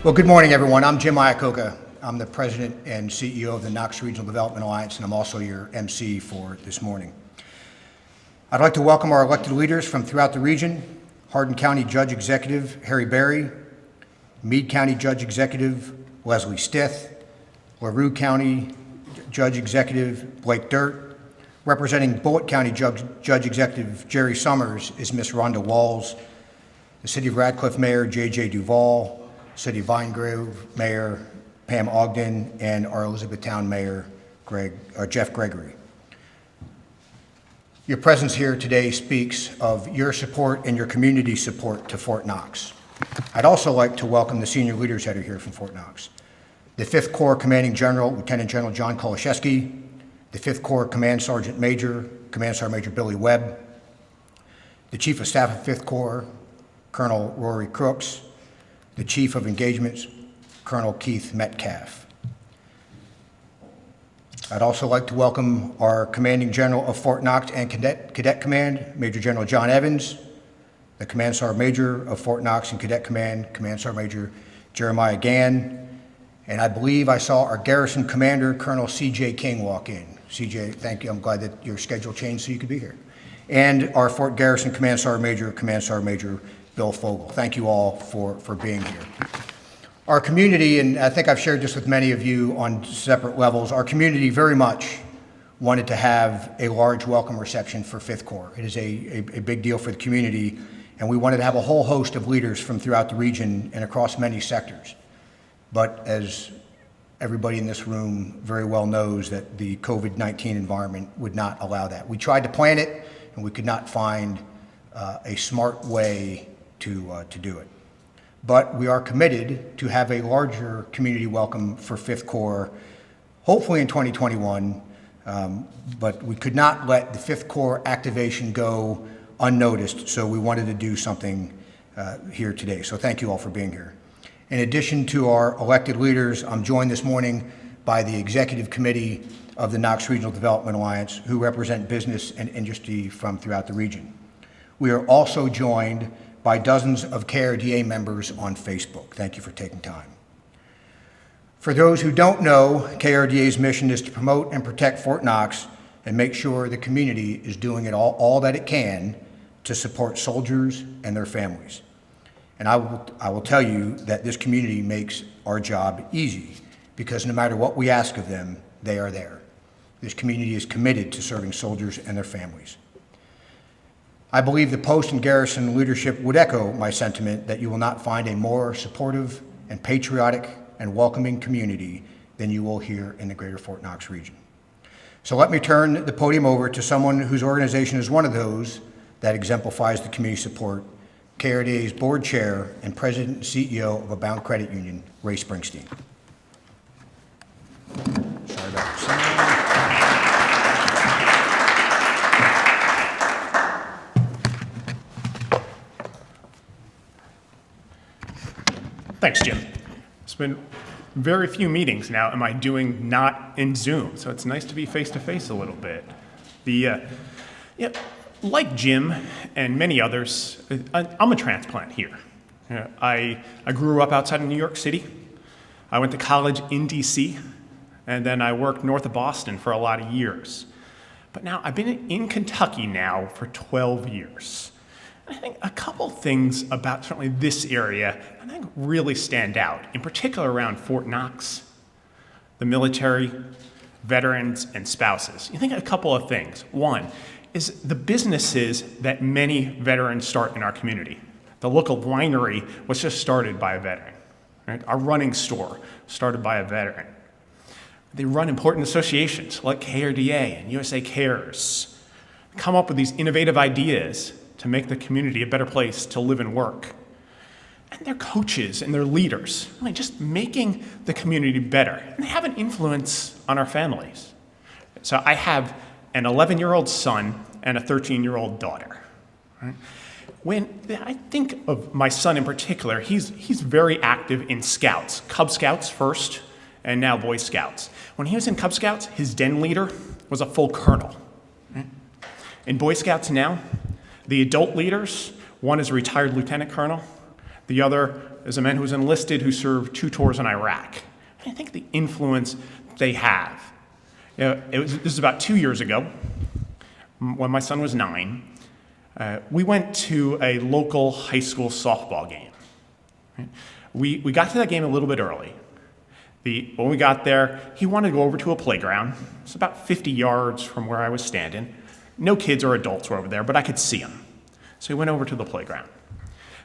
Well, good morning, everyone. I'm Jim Iacocca. I'm the president and CEO of the Knox Regional Development Alliance, and I'm also your MC for this morning. I'd like to welcome our elected leaders from throughout the region: Hardin County Judge Executive Harry Berry, Meade County Judge Executive Leslie Stith, LaRue County Judge Executive Blake Dirt. Representing Bullitt County Judge Executive Jerry Summers is Ms. Rhonda Walls, the City of Radcliffe Mayor J.J. Duval, City of Vine Grove Mayor Pam Ogden, and our Elizabethtown Mayor Jeff Gregory. Your presence here today speaks of your support and your community support to Fort Knox. I'd also like to welcome the senior leaders that are here from Fort Knox: the 5th Corps Commanding General, Lieutenant General John Kolashevsky, the 5th Corps Command Sergeant Major, Command Sergeant Major Billy Webb, the Chief of Staff of 5th Corps, Colonel Rory Crooks, the Chief of Engagements, Colonel Keith Metcalf. I'd also like to welcome our Commanding General of Fort Knox and Cadet Command, Major General John Evans, the Command Sergeant Major of Fort Knox and Cadet Command, Command Sergeant Major Jeremiah Gann, and I believe I saw our Garrison Commander, Colonel C.J. King, walk in. C.J., thank you. I'm glad that your schedule changed so you could be here. And our Fort Garrison Command Sergeant Major Bill Fogel. Thank you all for being here. Our community, and I think I've shared this with many of you on separate levels, our community very much wanted to have a large welcome reception for 5th Corps. It is a big deal for the community, and we wanted to have a whole host of leaders from throughout the region and across many sectors. But as everybody in this room very well knows, that the COVID-19 environment would not allow that. We tried to plan it, and we could not find a smart way to do it. But we are committed to have a larger community welcome for 5th Corps, hopefully in 2021, but we could not let the 5th Corps activation go unnoticed, so we wanted to do something here today. So thank you all for being here. In addition to our elected leaders, I'm joined this morning by the Executive Committee of the Knox Regional Development Alliance, who represent business and industry from throughout the region. We are also joined by dozens of KRDA members on Facebook. Thank you for taking time. For those who don't know, KRDA's mission is to promote and protect Fort Knox and make sure the community is doing it all that it can to support soldiers and their families. And I will tell you that this community makes our job easy, because no matter what we ask of them, they are there. This community is committed to serving soldiers and their families. I believe the post and garrison leadership would echo my sentiment that you will not find a more supportive and patriotic and welcoming community than you will here in the greater Fort Knox region. So let me turn the podium over to someone whose organization is one of those that exemplifies the community support: KRDA's board chair and president and CEO of Abound Credit Union, Ray Springsteen. Sorry about the sound. Thanks, Jim. It's been very few meetings now am I doing not in Zoom, so it's nice to be face-to-face a little bit. Like Jim and many others, I'm a transplant here. I grew up outside of New York City. I went to college in DC, and then I worked north of Boston for a lot of years. But now I've been in Kentucky now for 12 years. I think a couple things about certainly this area I think really stand out, in particular around Fort Knox, the military, veterans, and spouses. You think a couple of things. One is the businesses that many veterans start in our community. The local winery was just started by a veteran. Right? Our running store started by a veteran. They run important associations like KRDA and USA Cares, come up with these innovative ideas to make the community a better place to live and work. And they're coaches and they're leaders, really just making the community better. And they have an influence on our families. So I have an 11-year-old son and a 13-year-old daughter. Right? When I think of my son in particular, he's very active in Scouts, Cub Scouts first, and now Boy Scouts. When he was in Cub Scouts, his den leader was a full colonel. Right? In Boy Scouts now, the adult leaders, one is a retired lieutenant colonel, The other is a man who was enlisted who served 2 tours in Iraq. And I think the influence they have. This is about 2 years ago, when my son was 9. We went to a local high school softball game. Right? We got to that game a little bit early. When we got there, he wanted to go over to a playground. It's about 50 yards from where I was standing. No kids or adults were over there, but I could see them. So he went over to the playground.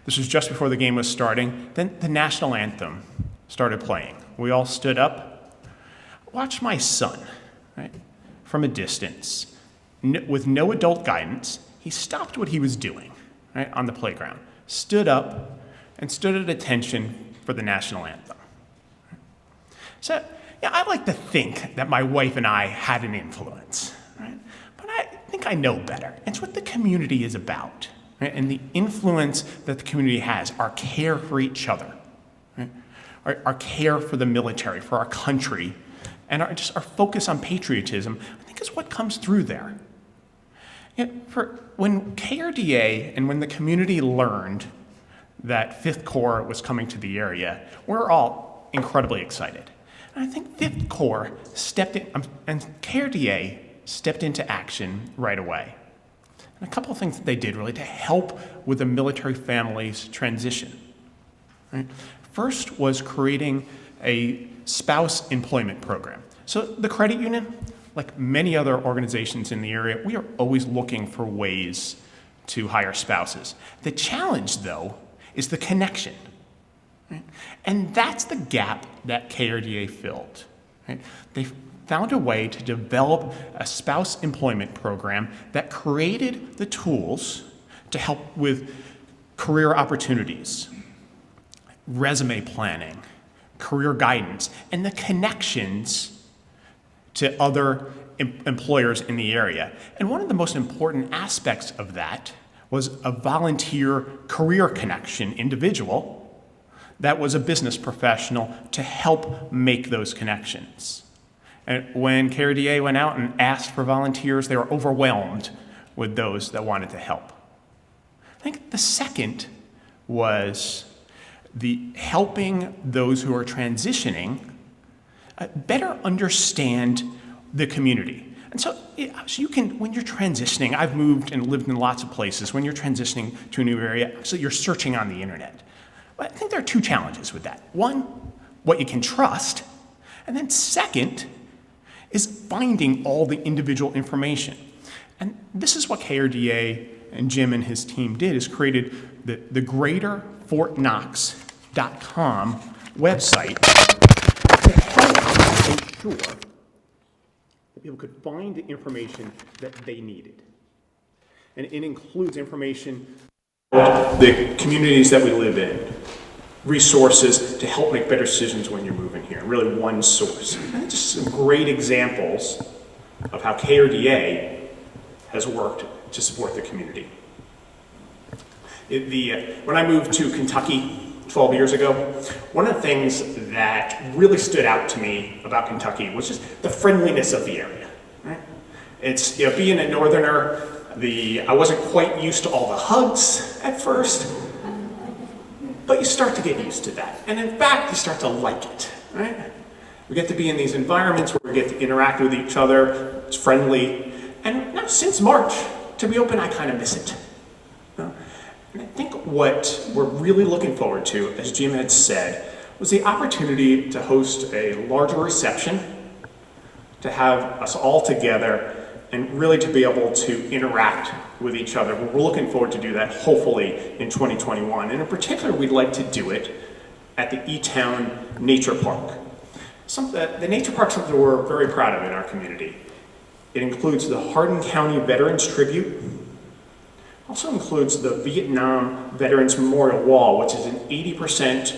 This was just before the game was starting. Then the national anthem started playing. We all stood up, watched my son, right, from a distance. With no adult guidance, he stopped what he was doing, right, on the playground, stood up, and stood at attention for the national anthem. So, yeah, I like to think that my wife and I had an influence, right? But I think I know better. It's what the community is about, right? And the influence that the community has, our care for each other, right? Our care for the military, for our country, and our focus on patriotism, I think is what comes through there. When KRDA and when the community learned that 5th Corps was coming to the area, we're all incredibly excited. And I think 5th Corps stepped in, and KRDA stepped into action right away. And a couple of things that they did really to help with the military family's transition. Right? First was creating a spouse employment program. So the credit union, like many other organizations in the area, we are always looking for ways to hire spouses. The challenge, though, is the connection. Right? And that's the gap that KRDA filled. Right? They found a way to develop a spouse employment program that created the tools to help with career opportunities, resume planning, career guidance, and the connections to other employers in the area. And one of the most important aspects of that was a volunteer career connection individual that was a business professional to help make those connections. And when KRDA went out and asked for volunteers, they were overwhelmed with those that wanted to help. I think the second was the helping those who are transitioning better understand the community. And so you can, when you're transitioning, I've moved and lived in lots of places. When you're transitioning to a new area, so you're searching on the internet. But I think there are 2 challenges with that. One, what you can trust. And then second is finding all the individual information. And this is what KRDA and Jim and his team did, is created the greaterfortknox.com website to help ensure that people could find the information that they needed. And it includes information about the communities that we live in, resources to help make better decisions when you're moving here, really one source. And just some great examples of how KRDA has worked to support the community. When I moved to Kentucky 12 years ago, one of the things that really stood out to me about Kentucky was just the friendliness of the area. Right? It's, being a northerner, I wasn't quite used to all the hugs at first, but you start to get used to that. And in fact, you start to like it, right? We get to be in these environments where we get to interact with each other, it's friendly. And now, since March, to be open, I kind of miss it. And I think what we're really looking forward to, as Jim had said, was the opportunity to host a larger reception, to have us all together, and really to be able to interact with each other. We're looking forward to do that, hopefully, in 2021. And in particular, we'd like to do it at the E-Town Nature Park. The nature park's something we're very proud of in our community. It includes the Hardin County Veterans Tribute, also includes the Vietnam Veterans Memorial Wall, which is an 80%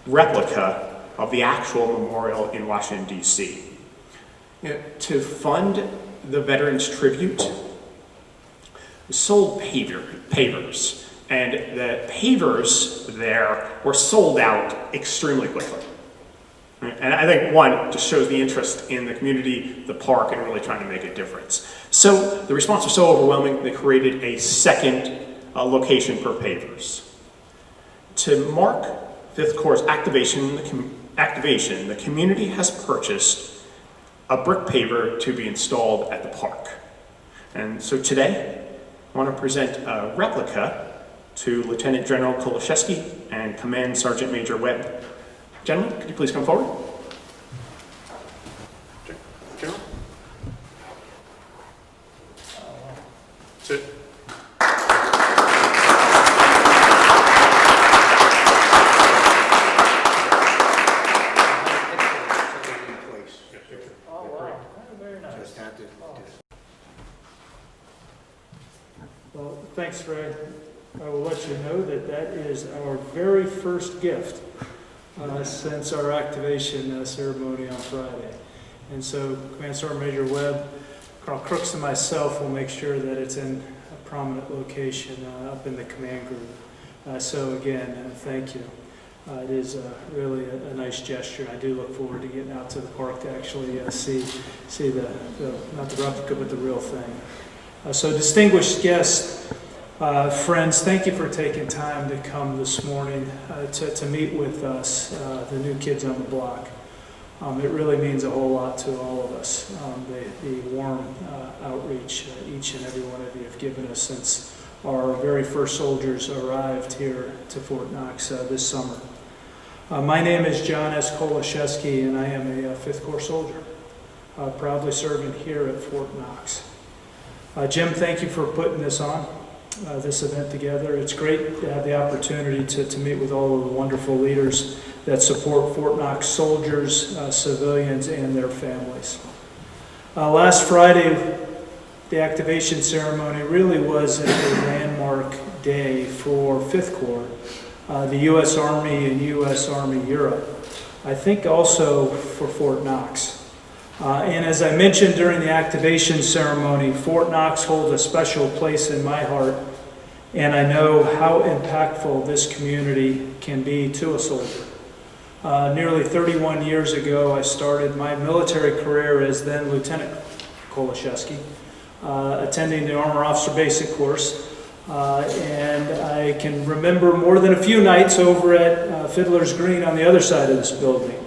replica of the actual memorial in Washington, D.C. To fund the Veterans Tribute, we sold pavers, and the pavers there were sold out extremely quickly. And I think, one, just shows the interest in the community, the park, and really trying to make a difference. So the response was so overwhelming, they created a second location for pavers. To mark Fifth Corps' activation, the community has purchased a brick paver to be installed at the park. And so today, I want to present a replica to Lieutenant General Kolashevsky and Command Sergeant Major Webb. Gentlemen, could you please come forward? General? Sit. Well, thanks, Fred. I will let you know that that is our very first gift since our activation ceremony on Friday. And so Command Sergeant Major Webb, Colonel Crooks, and myself will make sure that it's in a prominent location up in the command group. So again, thank you. It is really a nice gesture. I do look forward to getting out to the park to actually see the not the replica, but the real thing. So distinguished guests, friends, thank you for taking time to come this morning to meet with us, the new kids on the block. It really means a whole lot to all of us, the warm outreach each and every one of you have given us since our very first soldiers arrived here to Fort Knox this summer. My name is John S. Kolashevsky, and I am a Fifth Corps soldier, proudly serving here at Fort Knox. Jim, thank you for putting this on, this event together. It's great to have the opportunity to meet with all of the wonderful leaders that support Fort Knox soldiers, civilians, and their families. Last Friday, the activation ceremony really was a landmark day for Fifth Corps, the U.S. Army and U.S. Army Europe. I think also for Fort Knox. And as I mentioned during the activation ceremony, Fort Knox holds a special place in my heart, and I know how impactful this community can be to a soldier. Nearly 31 years ago, I started my military career as then Lieutenant Kolashevsky, attending the Armor Officer Basic course. And I can remember more than a few nights over at Fiddler's Green on the other side of this building,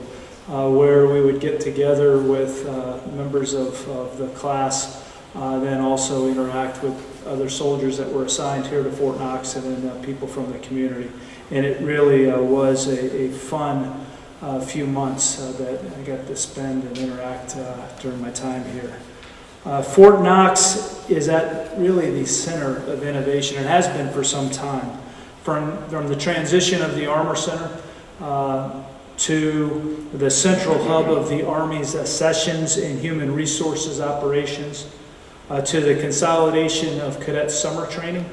where we would get together with members of the class, then also interact with other soldiers that were assigned here to Fort Knox and then people from the community. And it really was a fun few months that I got to spend and interact during my time here. Fort Knox is at really the center of innovation, and has been for some time. From the transition of the Armor Center to the central hub of the Army's sessions and human resources operations, to the consolidation of cadet summer training,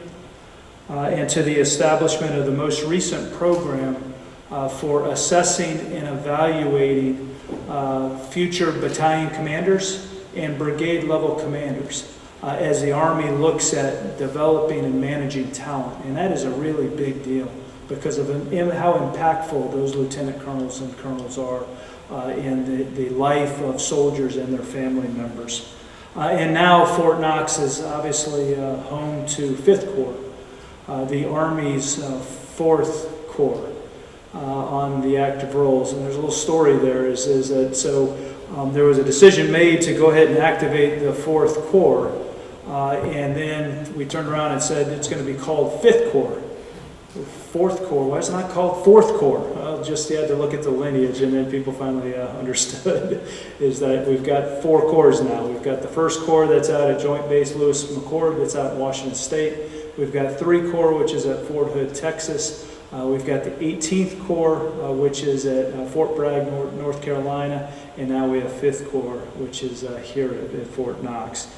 and to the establishment of the most recent program for assessing and evaluating future battalion commanders and brigade level commanders as the Army looks at developing and managing talent. And that is a really big deal because of how impactful those lieutenant colonels and colonels are in the life of soldiers and their family members. And now Fort Knox is obviously home to 5th Corps, the Army's 4th Corps on the active roles. And there's a little story there is that there was a decision made to go ahead and activate the 4th Corps, and then we turned around and said it's going to be called 5th Corps. 4th Corps, why is it not called 4th Corps? Well, just you had to look at the lineage, and then people finally understood is that we've got 4 corps now. We've got the 1st Corps that's out at Joint Base Lewis McChord that's out in Washington State. We've got 3 Corps, which is at Fort Hood, Texas. We've got the 18th Corps, which is at Fort Bragg, North Carolina, and now we have 5th Corps, which is here at Fort Knox.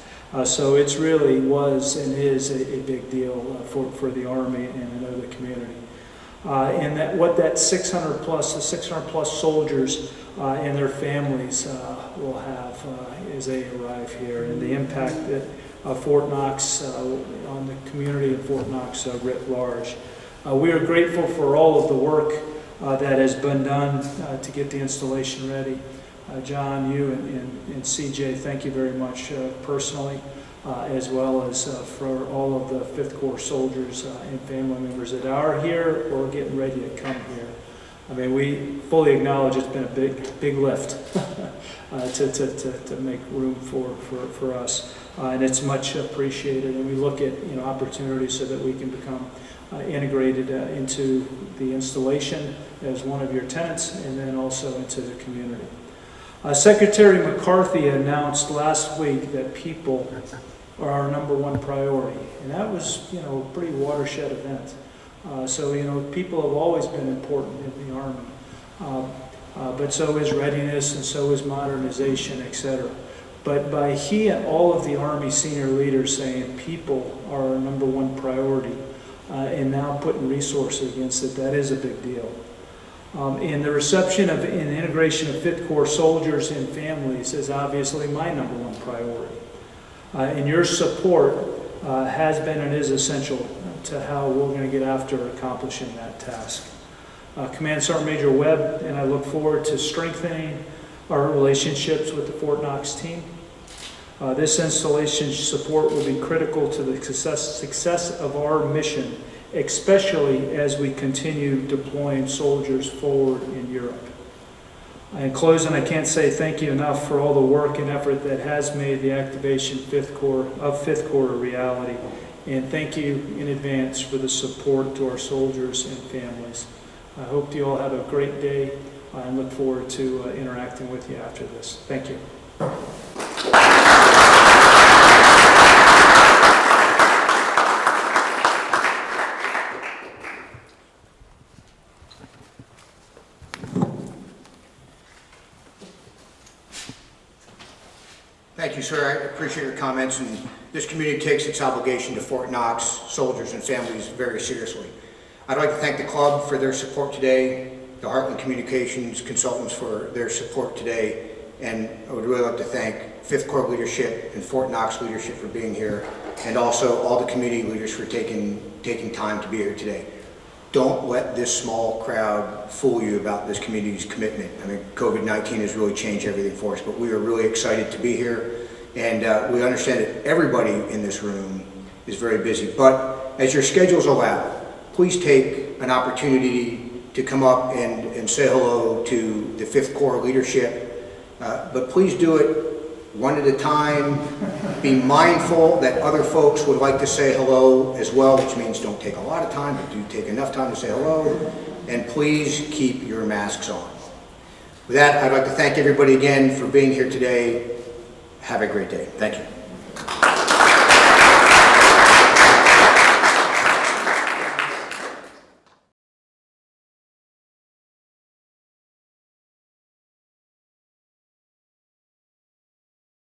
So it's really was and is a big deal for the Army and I know the community. And that what that 600 plus soldiers and their families will have as they arrive here, and the impact that Fort Knox on the community of Fort Knox writ large. We are grateful for all of the work that has been done to get the installation ready. John, you and CJ, thank you very much personally. as well as for all of the 5th Corps soldiers and family members that are here or getting ready to come here. I mean, we fully acknowledge it's been a big lift to make room for us, and it's much appreciated. And we look at opportunities so that we can become integrated into the installation as one of your tenants, and then also into the community. Secretary McCarthy announced last week that people are our #1 priority, and that was a pretty watershed event. So people have always been important in the Army, but so is readiness, and so is modernization, etc. But by he and all of the Army senior leaders saying people are our #1 priority, and now putting resources against it, that is a big deal. And the reception and integration of 5th Corps soldiers and families is obviously my #1 priority. And your support has been and is essential to how we're going to get after accomplishing that task. Command Sergeant Major Webb and I look forward to strengthening our relationships with the Fort Knox team. This installation support will be critical to the success of our mission, especially as we continue deploying soldiers forward in Europe. In closing, I can't say thank you enough for all the work and effort that has made the activation of 5th Corps a reality. And thank you in advance for the support to our soldiers and families. I hope you all have a great day and look forward to interacting with you after this. Thank you. Thank you, sir. I appreciate your comments, and this community takes its obligation to Fort Knox soldiers and families very seriously. I'd like to thank the club for their support today, the Heartland Communications consultants for their support today, and I would really like to thank 5th Corps leadership and Fort Knox leadership for being here, and also all the community leaders for taking time to be here today. Don't let this small crowd fool you about this community's commitment. I mean, COVID-19 has really changed everything for us, but we are really excited to be here, and we understand that everybody in this room is very busy. But as your schedules allow, please take an opportunity to come up and say hello to the 5th Corps leadership, but please do it one at a time. Be mindful that other folks would like to say hello as well, which means don't take a lot of time, but do take enough time to say hello. And please keep your masks on. With that, I'd like to thank everybody again for being here today. Have a great day. Thank you.